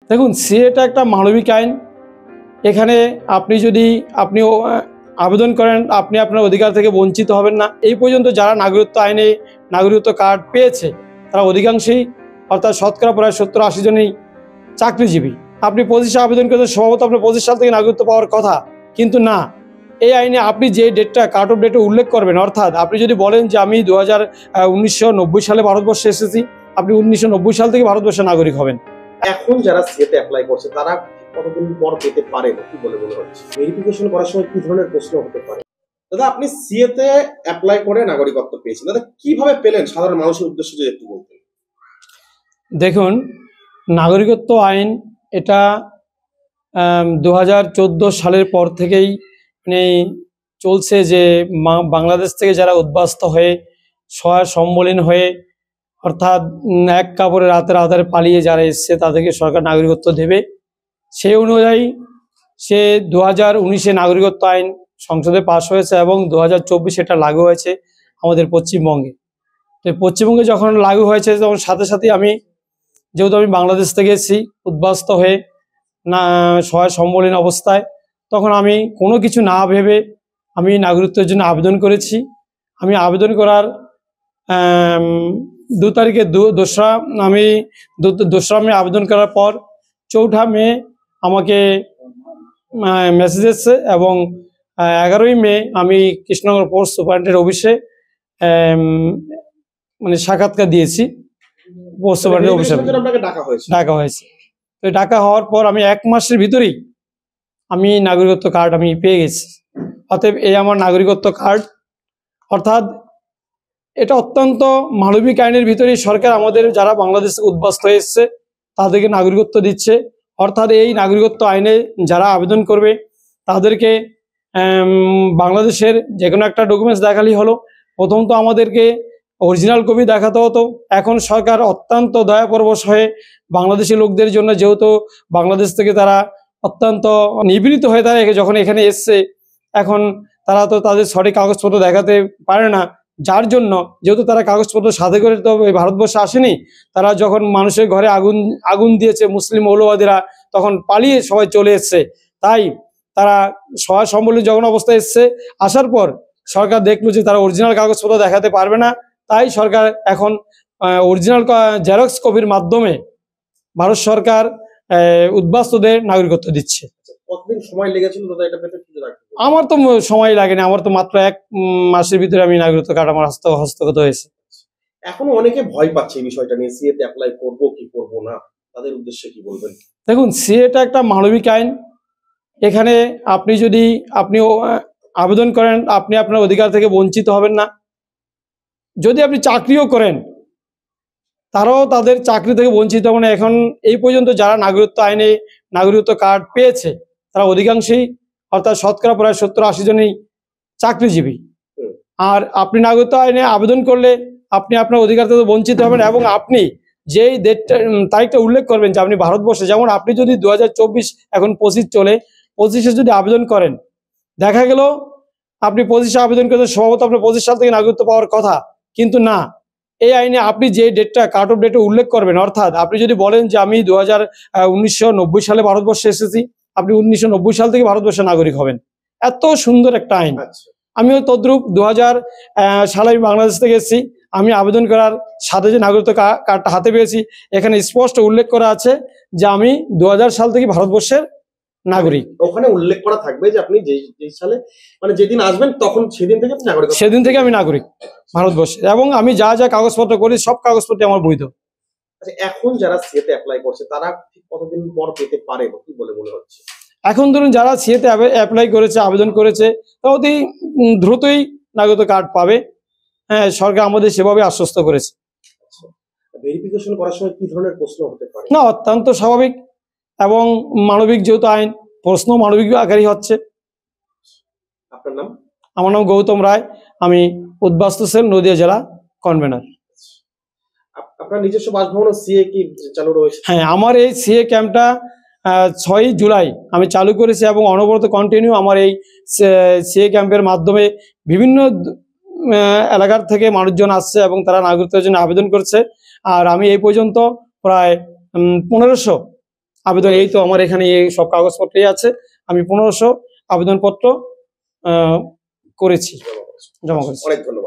দেখুন, সিএটা একটা মানবিক আইন। এখানে আপনি আবেদন করেন, আপনি আপনার অধিকার থেকে বঞ্চিত হবেন না। এই পর্যন্ত যারা নাগরিকত্ব আইনে নাগরিকত্ব কার্ড পেয়েছে তারা অধিকাংশই, অর্থাৎ শতকরা প্রায় 70-80 জনই চাকরিজীবী। আপনি 25 আবেদন করতে সম্ভবত আপনার 25 সাল থেকে নাগরিকত্ব পাওয়ার কথা, কিন্তু না, এই আইনে আপনি যে ডেটটা কাট অফ ডেটে উল্লেখ করবেন, অর্থাৎ আপনি যদি বলেন যে আমি 1990 সালে ভারতবর্ষে এসেছি, আপনি 1990 সাল থেকে ভারতবর্ষের নাগরিক হবেন। এখন যারা সিএতে অ্যাপ্লাই করছে তারা কতদিন পর পেতে পারে কি বলে মনে হচ্ছে? ভেরিফিকেশন করার সময় কি ধরনের প্রশ্ন হতে পারে? দাদা, আপনি সিএতে অ্যাপ্লাই করে নাগরিকত্ব পেয়েছেন, দাদা কিভাবে পেলেন? সাধারণ মানুষের উদ্দেশ্যে যদি একটু বলতেন। দেখুন, নাগরিকত্ব আইন এটা 2014 সালের পর থেকেই মানে চলছে, যে বাংলাদেশ থেকে যারা উদ্বাস্ত হয়ে সহায় সম্বলীন হয়ে, অর্থাৎ এক কাপড়ে রাতের আধারে পালিয়ে যারা এসছে তাদেরকে সরকার নাগরিকত্ব দেবে। সেই অনুযায়ী সে 2019-এ নাগরিকত্ব আইন সংসদে পাশ হয়েছে এবং 2024 এটা লাগু হয়েছে আমাদের পশ্চিমবঙ্গে। তো পশ্চিমবঙ্গে যখন লাগু হয়েছে তখন সাথে সাথে যেহেতু আমি বাংলাদেশ থেকে এসেছি উদ্বাস্ত হয়ে না সহায় সম্বলীন অবস্থায়, তখন আমি কোনো কিছু না ভেবে আমি নাগরিকত্বের জন্য আবেদন করেছি। আমি আবেদন করার 2 তারিখে দোসরা মে আবেদন করার পর 4 মে আমাকে মেসেজ এসছে এবং 11 মে আমি কৃষ্ণনগর পোস্ট সুপারিনটেন্ডেন্ট অফিসে মানে সাক্ষাৎকার দিয়েছি। পোস্ট সুপারিনটেন্ডেন্ট অফিসে ডাকা হয়েছে। তো ডাকা হওয়ার পর আমি 1 মাসের ভিতরেই আমি নাগরিকত্ব কার্ড আমি পেয়ে গেছি। অতএব এই আমার নাগরিকত্ব কার্ড। অর্থাৎ এটা অত্যন্ত মানবিক আইনের ভিতরেই সরকার আমাদের যারা বাংলাদেশ উদ্বাস্ত হয়ে এসছে তাদেরকে নাগরিকত্ব দিচ্ছে। অর্থাৎ এই নাগরিকত্ব আইনে যারা আবেদন করবে তাদেরকে বাংলাদেশের যে কোনো একটা ডকুমেন্টস দেখালেই হলো। প্রথম তো আমাদেরকে অরিজিনাল কপি দেখাতে হতো। এখন সরকার অত্যন্ত দয়াপরবশ হয়ে বাংলাদেশি লোকদের জন্য, যেহেতু বাংলাদেশ থেকে তারা অত্যন্ত নিপীড়িত হয়ে তারা যখন এখানে এসছে, এখন তারা তো তাদের সঠিক কাগজপত্র দেখাতে পারে না, যার জন্য যেহেতু তারা কাগজপত্র সাথে করে তো ভারতবর্ষে আসেনি, তারা যখন মানুষের ঘরে আগুন দিয়েছে মুসলিম মৌলবাদীরা, তখন পালিয়ে সবাই চলে এসছে। তাই তারা সহায় সম্বলীন যখন অবস্থায় এসছে, আসার পর সরকার দেখলো যে তারা অরিজিনাল কাগজপত্র দেখাতে পারবে না, তাই সরকার এখন অরিজিনাল জেরক্স কপির মাধ্যমে ভারত সরকার উদ্বাস্তুদের নাগরিকত্ব দিচ্ছে। কতদিন সময় লেগেছিল দাদা এটা পেতে? আমার তো সময় লাগেনি, আমার তো মাত্র 1 মাসের ভিতরে আমি নাগরিকত্ব কার্ড আমার হস্তগত হয়েছে। এখনো অনেকে ভয় পাচ্ছে এই বিষয়টা নিয়ে, সিএতে অ্যাপ্লাই করব কি করব না, তাদের উদ্দেশ্যে কি বলবেন? দেখুন, সিএটা একটা মানবিক আইন। এখানে আপনি আবেদন করেন, আপনি আপনার অধিকার থেকে বঞ্চিত হবেন না। যদি আপনি চাকরিও করেন তারাও তাদের চাকরি থেকে বঞ্চিত হবে না। এখন এই পর্যন্ত যারা নাগরিকত্ব আইনে নাগরিকত্ব কার্ড পেয়েছে তারা অধিকাংশই, অর্থাৎ শতকরা প্রায় 70-80 জনই চাকরিজীবী। আর আপনি নাগরিকত্ব আইনে আবেদন করলে আপনি আপনার অধিকার থেকে বঞ্চিত হবেন এবং আপনি যেই তারিখটা উল্লেখ করবেন যে আপনি ভারতবর্ষে, যেমন আপনি যদি 2024 এখন 25 চলে, 25-এ যদি আবেদন করেন, দেখা গেল আপনি 25-এ আবেদন করতে সম্ভবত আপনার 25 সাল থেকে নাগরিকত্ব পাওয়ার কথা, কিন্তু না, এই আইনে আপনি যে ডেটটা কাট অফ ডেটে উল্লেখ করবেন, অর্থাৎ আপনি যদি বলেন যে আমি 1990 সালে ভারতবর্ষে এসেছি, আপনি 1990 সাল থেকে ভারতবর্ষের নাগরিক হবেন। এত সুন্দর একটা আইন। আমিও তদ্রূপ 2000 সালে আমি বাংলাদেশ থেকে এসেছি। আমি আবেদন করার সাথে যে নাগরিকত্ব কার্ডটা হাতে পেয়েছি, এখানে স্পষ্ট উল্লেখ করা আছে যে আমি 2000 সাল থেকে ভারতবর্ষের নাগরিক। ওখানে উল্লেখ করা থাকবে যে আপনি যেই সালে, মানে যেদিন আসবেন তখন সেদিন থেকে আপনি নাগরিক, সেদিন থেকে আমি নাগরিক ভারতবর্ষে, এবং আমি যা যা কাগজপত্র করি সব কাগজপত্র আমার বৈধ। আচ্ছা, এখন যারা সিএতে অ্যাপ্লাই করছে তারা কতদিন পর পেতে পারে কি বলে মনে হচ্ছে? এখন ধরুন যারা সিএতে অ্যাপ্লাই করেছে, আবেদন করেছে, তা অতি দ্রুতই নাগরিকত্ব কার্ড পাবে। হ্যাঁ, সরকার আমাদের সেভাবে আশ্বস্ত করেছে। ভেরিফিকেশন করার সময় কি ধরনের প্রশ্ন হতে পারে? না, অত্যন্ত স্বাভাবিক এবং মানবিক, যেহেতু আইন, প্রশ্ন মানবিক আকারই হচ্ছে। আপনার নাম? আমার নাম গৌতম রায়, আমি উদ্বাস্তু সেল নদিয়া জেলা কনভেনার। আপনার নিজস্ব বাসভবন সিএ কি চালু রয়েছে? হ্যাঁ, আমার এই সিএ ক্যাম্পটা 6 জুলাই আমি চালু করেছি এবং অনবরত কন্টিনিউ আমার এই সিএ ক্যাম্পের মাধ্যমে বিভিন্ন এলাকার থেকে মানুষজন আসছে এবং তারা নাগরিকত্বের জন্য আবেদন করছে। আর আমি এই পর্যন্ত প্রায় 1500 আবেদন এই তো আমার এখানে এই সব কাগজপত্রই আছে। আমি 1500 আবেদনপত্র করেছি, জমা করেছি। অনেক ধন্যবাদ।